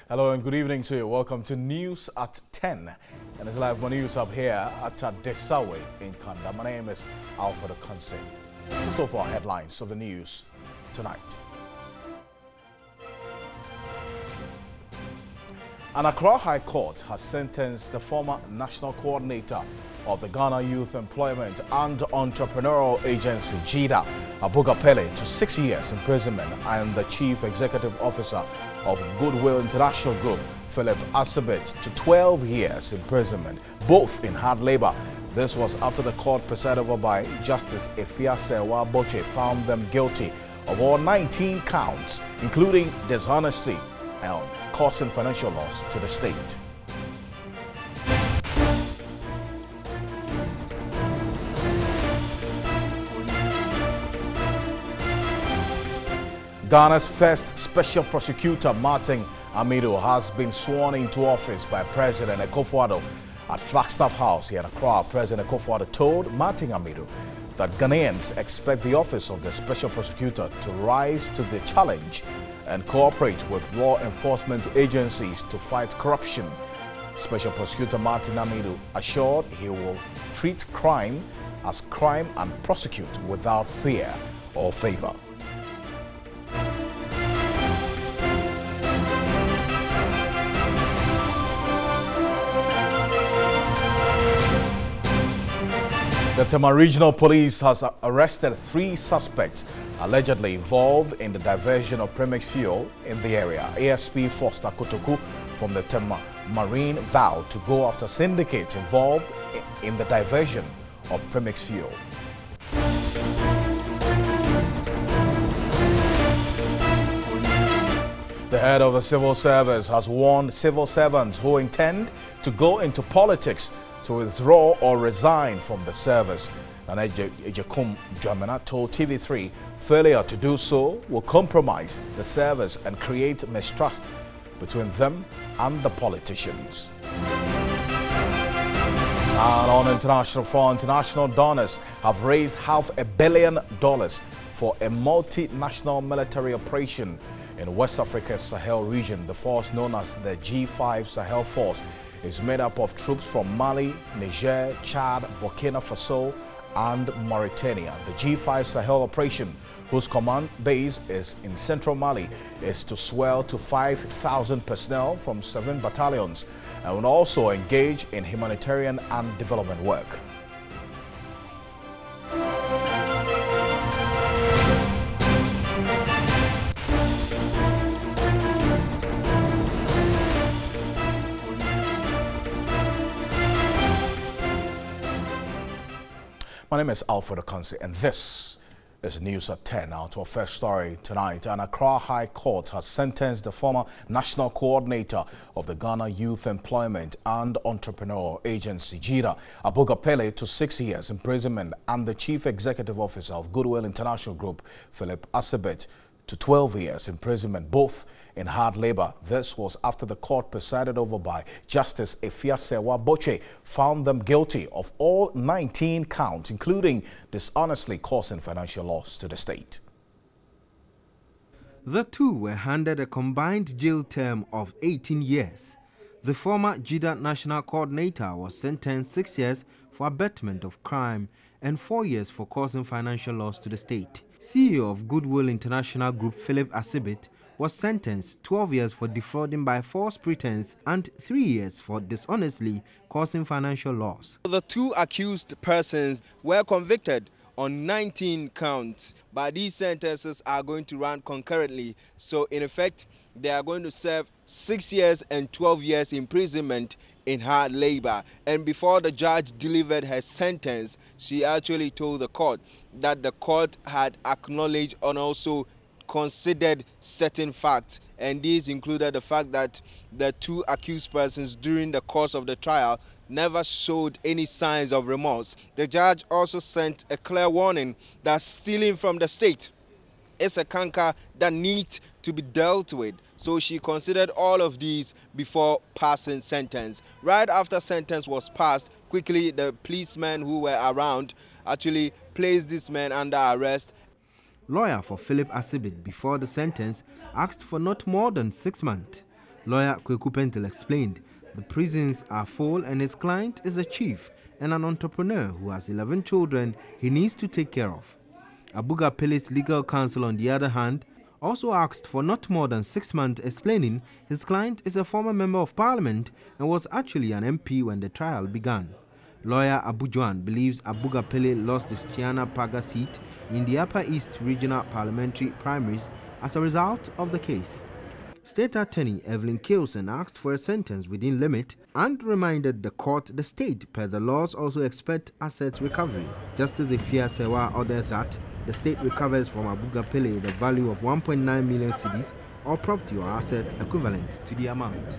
Hello and good evening to you. Welcome to News at 10. And it's live news up here at Desawe in Kanda. My name is Alfred Okanse. Let's go for our headlines of the news tonight. An Accra High Court has sentenced the former national coordinator of the Ghana Youth Employment and Entrepreneurial Agency, GYEEDA, Abuga Pele, to 6 years imprisonment, and the chief executive officer of Goodwill International Group, Philip Asibit, to 12 years imprisonment, both in hard labor. This was after the court presided over by Justice Efiasewa Boche found them guilty of all 19 counts, including dishonesty and causing financial loss to the state. Ghana's first special prosecutor, Martin Amido, has been sworn into office by President Akufo-Addo at Flagstaff House here in Accra. President Akufo-Addo told Martin Amido that Ghanaians expect the office of the special prosecutor to rise to the challenge and cooperate with law enforcement agencies to fight corruption. Special Prosecutor Martin Amido assured he will treat crime as crime and prosecute without fear or favor. The Tema Regional Police has arrested 3 suspects allegedly involved in the diversion of premix fuel in the area. ASP Foster Kotoku from the Tema Marine vowed to go after syndicates involved in the diversion of premix fuel. The head of the civil service has warned civil servants who intend to go into politics to withdraw or resign from the service. And Ejekum Dramana told TV3 failure to do so will compromise the service and create mistrust between them and the politicians. And on international front, international donors have raised $500 million for a multinational military operation in West Africa's Sahel region. The force, known as the G5 Sahel Force, is made up of troops from Mali, Niger, Chad, Burkina Faso, and Mauritania. The G5 Sahel operation, whose command base is in central Mali, is to swell to 5,000 personnel from 7 battalions and will also engage in humanitarian and development work. My name is Alfred Okanse, and this is News at 10. Now to our first story tonight. An Accra High Court has sentenced the former national coordinator of the Ghana Youth Employment and Entrepreneurial Agency, GYEEDA, Abuga Pele, to 6 years imprisonment, and the chief executive officer of Goodwill International Group, Philip Asibit, to 12 years imprisonment, both in hard labor. This was after the court presided over by Justice Efiasewa Boche found them guilty of all 19 counts, including dishonestly causing financial loss to the state. The two were handed a combined jail term of 18 years. The former GYEEDA national coordinator was sentenced 6 years for abetment of crime and 4 years for causing financial loss to the state. CEO of Goodwill International Group, Philip Asibit, was sentenced 12 years for defrauding by false pretense and 3 years for dishonestly causing financial loss. The 2 accused persons were convicted on 19 counts, but these sentences are going to run concurrently. So in effect, they are going to serve 6 years and 12 years imprisonment in hard labor. And before the judge delivered her sentence, she actually told the court that the court had acknowledged and also considered certain facts, and these included the fact that the 2 accused persons during the course of the trial never showed any signs of remorse. The judge also sent a clear warning that stealing from the state is a canker that needs to be dealt with. So she considered all of these before passing sentence. Right after sentence was passed, quickly the policemen who were around actually placed this man under arrest. Lawyer for Philip Asibit before the sentence asked for not more than 6 months. Lawyer Kweku Pentil explained the prisons are full and his client is a chief and an entrepreneur who has 11 children he needs to take care of. Abuga Pele's legal counsel, on the other hand, also asked for not more than 6 months, explaining his client is a former member of parliament and was actually an MP when the trial began. Lawyer Abu Juan believes Abuga Pele lost his Tiana Paga seat in the Upper East Regional Parliamentary primaries as a result of the case. State Attorney Evelyn Kilson asked for a sentence within limit and reminded the court the state, per the laws, also expect asset recovery. Justice Ifia Sewa ordered that the state recovers from Abuga Pele the value of 1.9 million cedis or property or asset equivalent to the amount.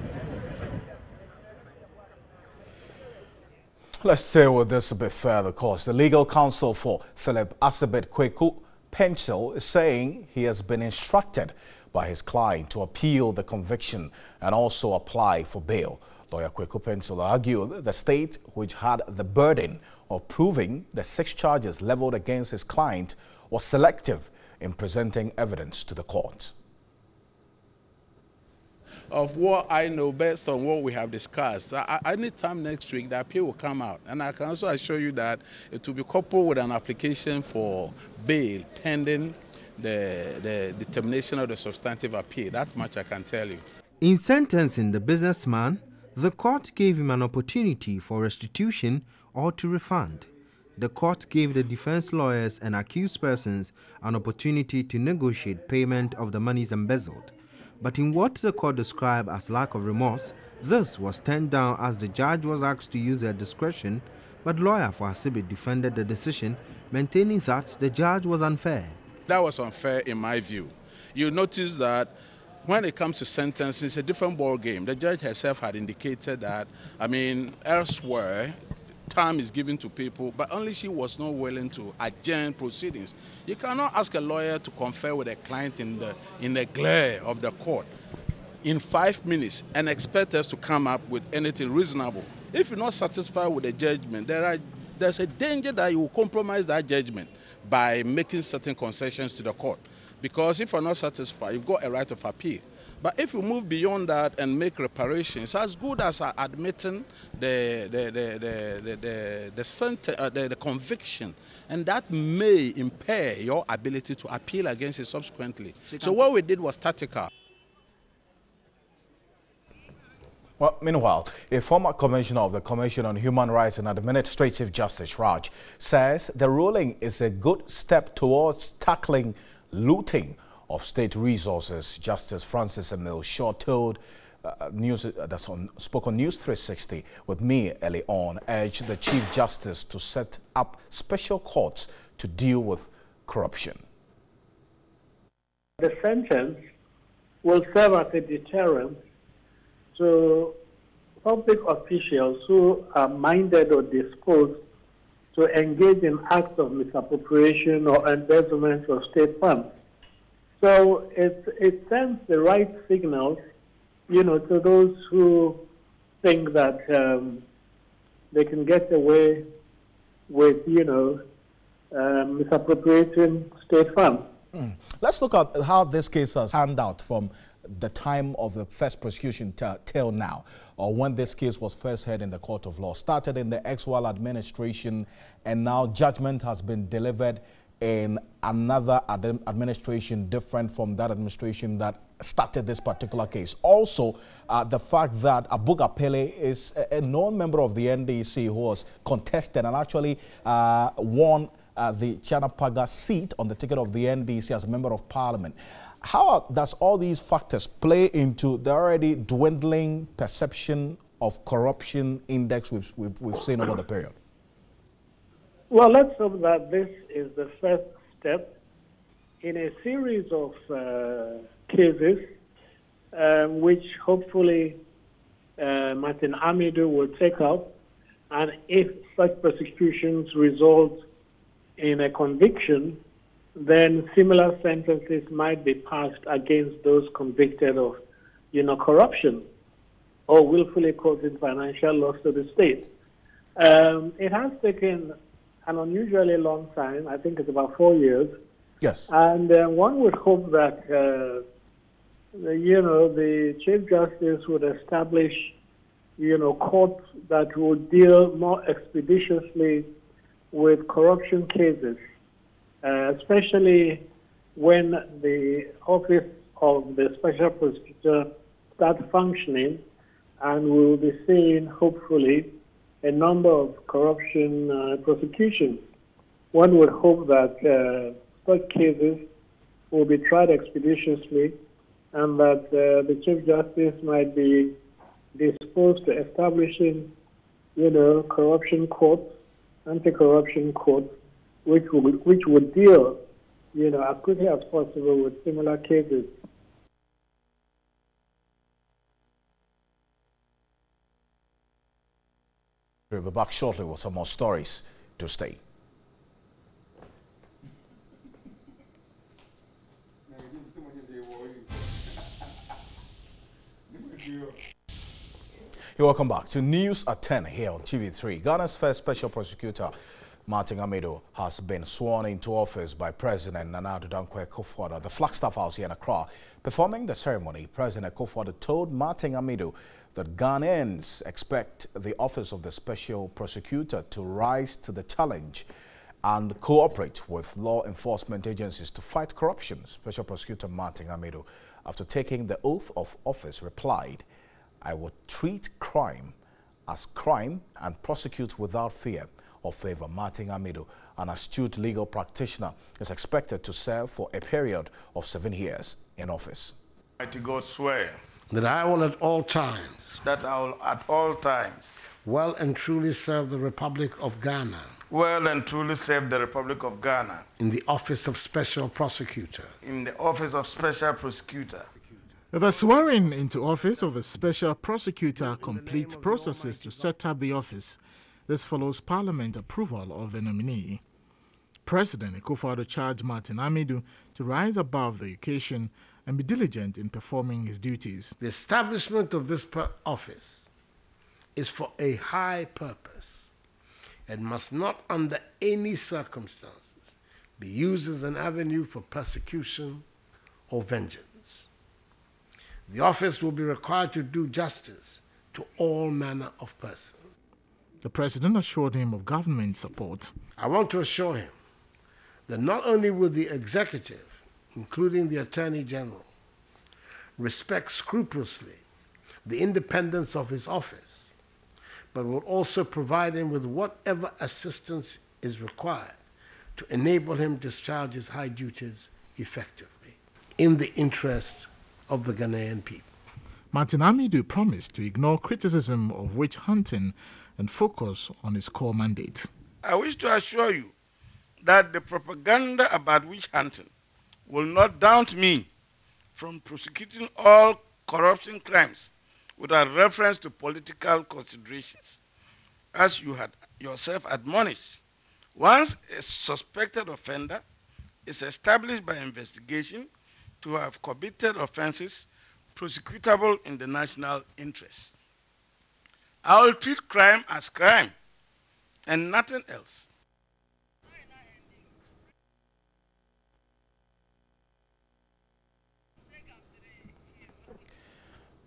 Let's stay with this a bit further, because the legal counsel for Philip Asibet Kweku Pentil is saying he has been instructed by his client to appeal the conviction and also apply for bail. Lawyer Kweku Pentil argued the state, which had the burden of proving the 6 charges leveled against his client, was selective in presenting evidence to the court. Of what I know, based on what we have discussed, anytime next week the appeal will come out, and I can also assure you that it will be coupled with an application for bail pending the determination of the substantive appeal. That much I can tell you. In sentencing the businessman, the court gave him an opportunity for restitution or to refund. The court gave the defense lawyers and accused persons an opportunity to negotiate payment of the monies embezzled. But in what the court described as lack of remorse, this was turned down as the judge was asked to use their discretion, but lawyer for Asibet defended the decision, maintaining that the judge was unfair. That was unfair in my view. You notice that when it comes to sentencing, it's a different ball game. The judge herself had indicated that, elsewhere, time is given to people, but only she was not willing to adjourn proceedings. You cannot ask a lawyer to confer with a client in the glare of the court in 5 minutes and expect us to come up with anything reasonable. If you're not satisfied with the judgment, there's a danger that you will compromise that judgment by making certain concessions to the court. Because if you're not satisfied, you've got a right of appeal. But if you move beyond that and make reparations, as good as admitting the conviction, and that may impair your ability to appeal against it subsequently. So what we did was tactical. Well, meanwhile, a former commissioner of the Commission on Human Rights and Administrative Justice, Raj, says the ruling is a good step towards tackling looting of state resources. Justice Francis Emil Shaw told spoke on News 360 with me early on, urged the Chief Justice to set up special courts to deal with corruption. The sentence will serve as a deterrent to public officials who are minded or disposed to engage in acts of misappropriation or embezzlement of state funds. So it sends the right signals, to those who think that they can get away with, misappropriating state funds. Let's look at how this case has panned out from the time of the first prosecution till now, or when this case was first heard in the court of law. Started in the Exwell administration, and now judgment has been delivered in another administration different from that administration that started this particular case. Also, the fact that Abuga Pele is a known member of the NDC who was contested and actually won the Tiana Paga seat on the ticket of the NDC as a member of parliament. How does all these factors play into the already dwindling perception of corruption index we've seen over the period? Well, let's hope that this is the first step in a series of cases which hopefully Martin Amidu will take up, and if such prosecutions result in a conviction, then similar sentences might be passed against those convicted of, corruption or willfully causing financial loss to the state. It has taken an unusually long time. I think it's about 4 years. Yes. And one would hope that the Chief Justice would establish, courts that would deal more expeditiously with corruption cases, especially when the office of the Special Prosecutor starts functioning, and we will be seeing, hopefully, a number of corruption prosecutions. One would hope that such cases will be tried expeditiously, and that the Chief Justice might be disposed to establishing, corruption courts, anti-corruption courts, which would deal, as quickly as possible with similar cases. We'll be back shortly with some more stories. To stay. Welcome back to News at 10 here on TV3. Ghana's first Special Prosecutor, Martin Amido, has been sworn into office by President Nana Addo Dankwa Akufo-Addo at the Flagstaff House here in Accra. Performing the ceremony, President Akufo-Addo told Martin Amido that Ghanaians expect the office of the Special Prosecutor to rise to the challenge and cooperate with law enforcement agencies to fight corruption. Special Prosecutor Martin Amido, after taking the oath of office, replied, "I will treat crime as crime and prosecute without fear or favor." Martin Amido, an astute legal practitioner, is expected to serve for a period of 7 years in office. Almighty God swear that I will at all times that I will at all times well and truly serve the Republic of Ghana well and truly serve the Republic of Ghana in the office of Special Prosecutor. in the office of Special Prosecutor. The swearing into office of the Special Prosecutor completes processes to set up the office. This follows Parliament approval of the nominee. President Akufo-Addo charged Martin Amido to rise above the occasion and be diligent in performing his duties. The establishment of this office is for a high purpose and must not under any circumstances be used as an avenue for persecution or vengeance. The office will be required to do justice to all manner of persons. The president assured him of government support. I want to assure him that not only will the executive, including the Attorney General, respect scrupulously the independence of his office, but will also provide him with whatever assistance is required to enable him to discharge his high duties effectively in the interest of the Ghanaian people. Martin Amido promised to ignore criticism of witch hunting and focus on his core mandate. I wish to assure you that the propaganda about witch hunting will not daunt me from prosecuting all corruption crimes without reference to political considerations. As you had yourself admonished, once a suspected offender is established by investigation to have committed offenses prosecutable in the national interest, I will treat crime as crime and nothing else.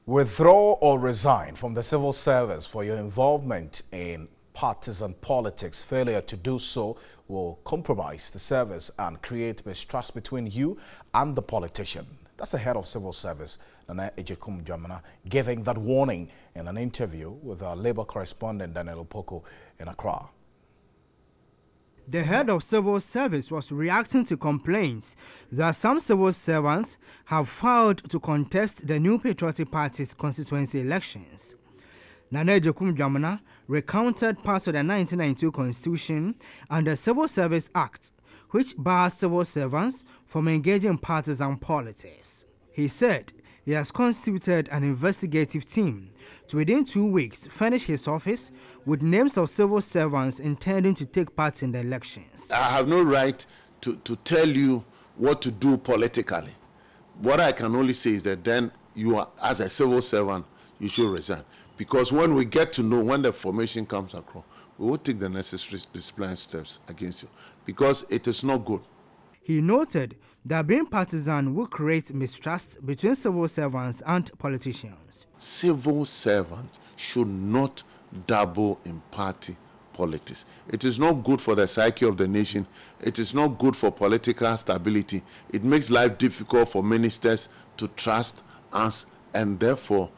Withdraw or resign from the civil service for your involvement in partisan politics. Failure to do so will compromise the service and create mistrust between you and the politician. That's the head of civil service, Nana Ejekum Dwamena, giving that warning in an interview with our Labour correspondent, Daniel Opoku, in Accra. The head of civil service was reacting to complaints that some civil servants have filed to contest the New Patriotic Party's constituency elections. Nana Ejekum Dwamena recounted parts of the 1992 Constitution and the Civil Service Act, which bars civil servants from engaging in partisan politics. He said he has constituted an investigative team to within 2 weeks furnish his office with names of civil servants intending to take part in the elections. I have no right to tell you what to do politically. What I can only say is that then you are, as a civil servant, you should resign. Because when we get to know when the formation comes across, we will take the necessary disciplinary steps against you. Because it is not good. He noted that being partisan will create mistrust between civil servants and politicians. Civil servants should not dabble in party politics. It is not good for the psyche of the nation. It is not good for political stability. It makes life difficult for ministers to trust us, and therefore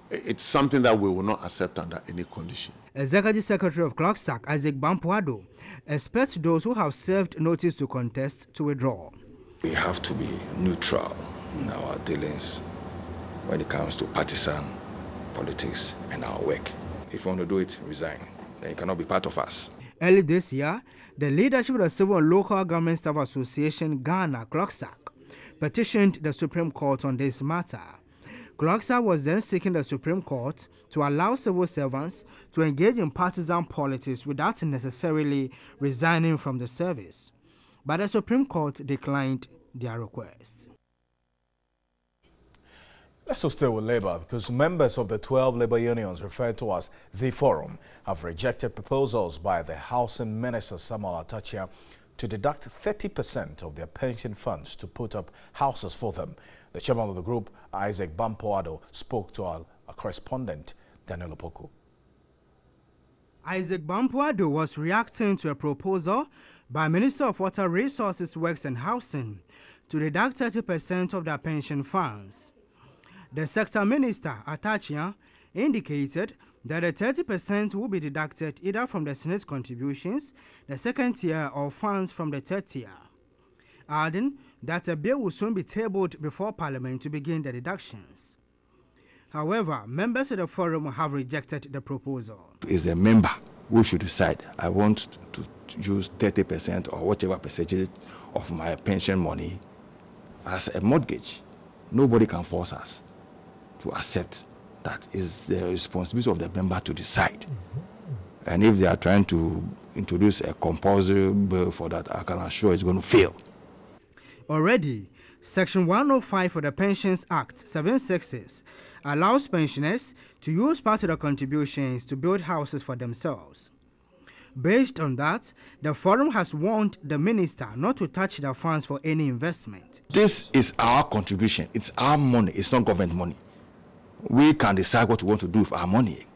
it's something that we will not accept under any condition. Executive Secretary of Clockstack, Isaac Bampoado, expects those who have served notice to contest to withdraw. We have to be neutral in our dealings when it comes to partisan politics and our work. If you want to do it, resign. Then you cannot be part of us. Early this year, the leadership of the Civil and Local Government Staff Association, Ghana, Clockstack, petitioned the Supreme Court on this matter. Clockstack was then seeking the Supreme Court to allow civil servants to engage in partisan politics without necessarily resigning from the service. But the Supreme Court declined their request. Let's also stay with Labour, because members of the 12 Labour unions referred to as the Forum have rejected proposals by the Housing Minister Samuel Atachia to deduct 30% of their pension funds to put up houses for them. The chairman of the group, Isaac Bampoado, spoke to our correspondent, Daniel Opoku. Isaac Bampoado was reacting to a proposal by Minister of Water Resources, Works and Housing to deduct 30% of their pension funds. The sector minister, Atachia, indicated that the 30% will be deducted either from the Senate contributions, the second tier, or funds from the third tier, adding that a bill will soon be tabled before Parliament to begin the deductions. However, members of the Forum have rejected the proposal. It's the member who should decide. I want to use 30% or whatever percentage of my pension money as a mortgage. Nobody can force us to accept. That is the responsibility of the member to decide. And if they are trying to introduce a compulsory bill for that, I can assure it's going to fail. Already, Section 105 of the Pensions Act 76 allows pensioners to use part of the contributions to build houses for themselves. Based on that, the Forum has warned the minister not to touch the funds for any investment. This is our contribution. It's our money. It's not government money. We can decide what we want to do with our money.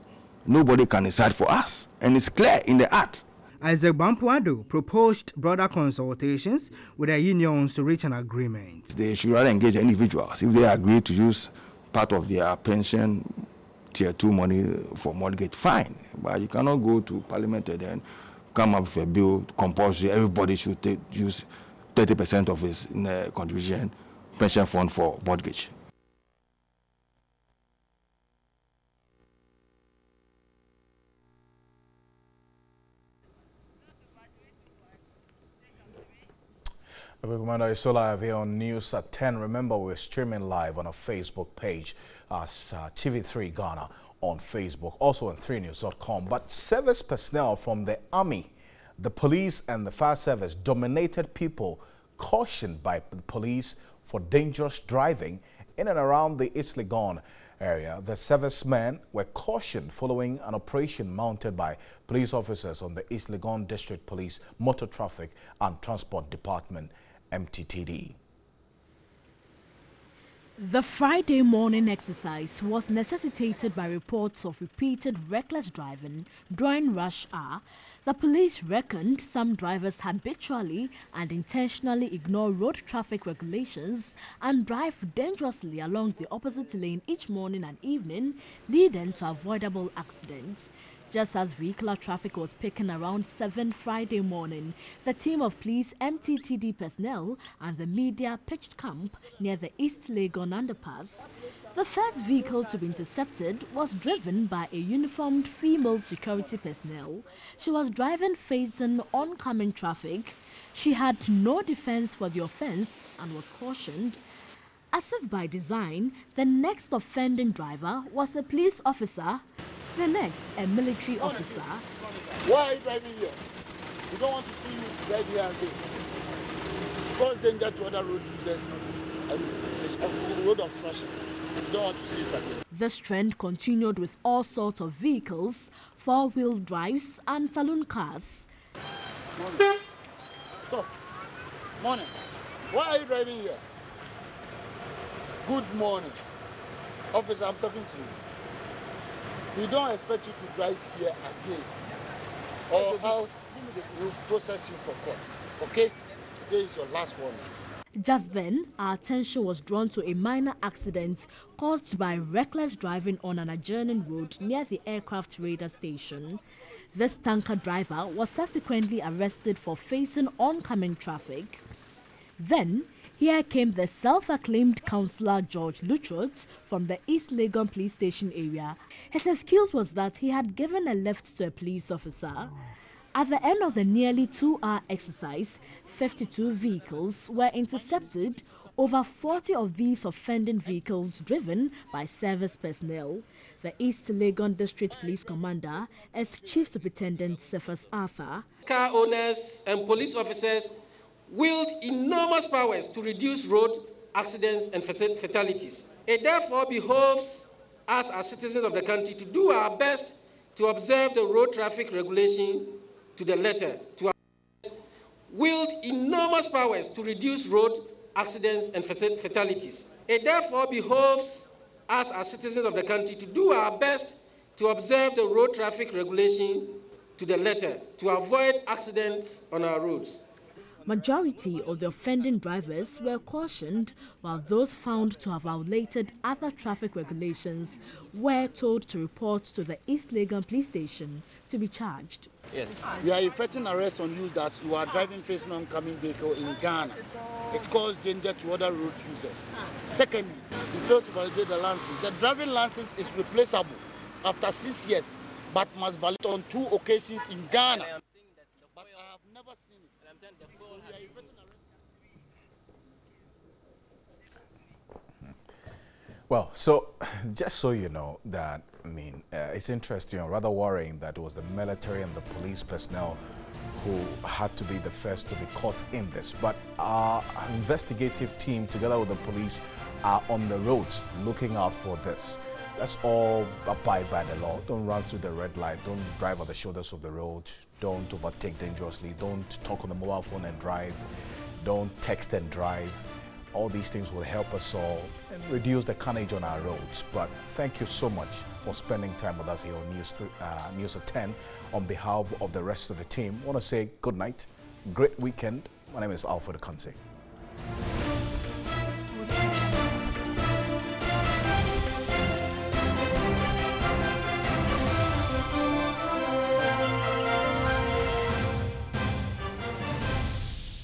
Nobody can decide for us. And it's clear in the Act. Isaac Bampoado proposed broader consultations with the unions to reach an agreement. They should rather engage individuals. If they agree to use part of their pension tier 2 money for mortgage, fine. But you cannot go to Parliament and then come up with a bill compulsory. Everybody should use 30% of his contribution pension fund for mortgage. Commander, it's so live here on News at 10. Remember, we're streaming live on our Facebook page as TV3 Ghana on Facebook, also on 3news.com. But service personnel from the Army, the police and the fire service dominated people cautioned by the police for dangerous driving in and around the East Legon area. The servicemen were cautioned following an operation mounted by police officers on the East Legon District Police Motor Traffic and Transport Department, MTTD. The Friday morning exercise was necessitated by reports of repeated reckless driving during rush hour. The police reckoned some drivers habitually and intentionally ignore road traffic regulations and drive dangerously along the opposite lane each morning and evening, leading to avoidable accidents. Just as vehicular traffic was picking around 7 Friday morning, the team of police MTTD personnel and the media pitched camp near the East Legon underpass. The first vehicle to be intercepted was driven by a uniformed female security personnel. She was driving facing oncoming traffic. She had no defense for the offense and was cautioned. As if by design, the next offending driver was a police officer. The next, a military officer. Why are you driving here? We don't want to see you drive here again. It's cause danger to other road users and it's a road of traffic. We don't want to see it again. This trend continued with all sorts of vehicles, four-wheel drives and saloon cars. Stop. Morning. Why are you driving here? Good morning. Officer, I'm talking to you. We don't expect you to drive here again. Or else we'll process you for court. Okay? Today is your last warning. Just then, our attention was drawn to a minor accident caused by reckless driving on an adjoining road near the aircraft radar station. This tanker driver was subsequently arrested for facing oncoming traffic. Then, here came the self-acclaimed councillor George Lutrot from the East Legon police station area. His excuse was that he had given a lift to a police officer. At the end of the nearly 2-hour exercise, 52 vehicles were intercepted, over 40 of these offending vehicles driven by service personnel. The East Legon District Police Commander is Chief Superintendent Cephas Arthur. Car owners and police officers wield enormous powers to reduce road accidents and fatalities. It therefore behoves us as citizens of the country to do our best to observe the road traffic regulation to the letter, to wield enormous powers to reduce road accidents and fatalities. It therefore behoves us as citizens of the country to do our best to observe the road traffic regulation to the letter, to avoid accidents on our roads. Majority of the offending drivers were cautioned, while those found to have violated other traffic regulations were told to report to the East Legon police station to be charged. Yes. We are effecting arrest on you that you are driving facing oncoming vehicle in Ghana. It causes danger to other road users. Secondly, you fail to validate the license. The driving license is replaceable after 6 years, but must validate on 2 occasions in Ghana. But I have never seen it. Well, so just so you know that, it's interesting or rather worrying that it was the military and the police personnel who had to be the first to be caught in this. But our investigative team, together with the police, are on the roads looking out for this. Let's all abide by the law. Don't run through the red light. Don't drive on the shoulders of the road. Don't overtake dangerously. Don't talk on the mobile phone and drive. Don't text and drive. All these things will help us all and reduce the carnage on our roads. But thank you so much for spending time with us here on News at 10. On behalf of the rest of the team, I want to say good night, great weekend. My name is Alfred Akanse.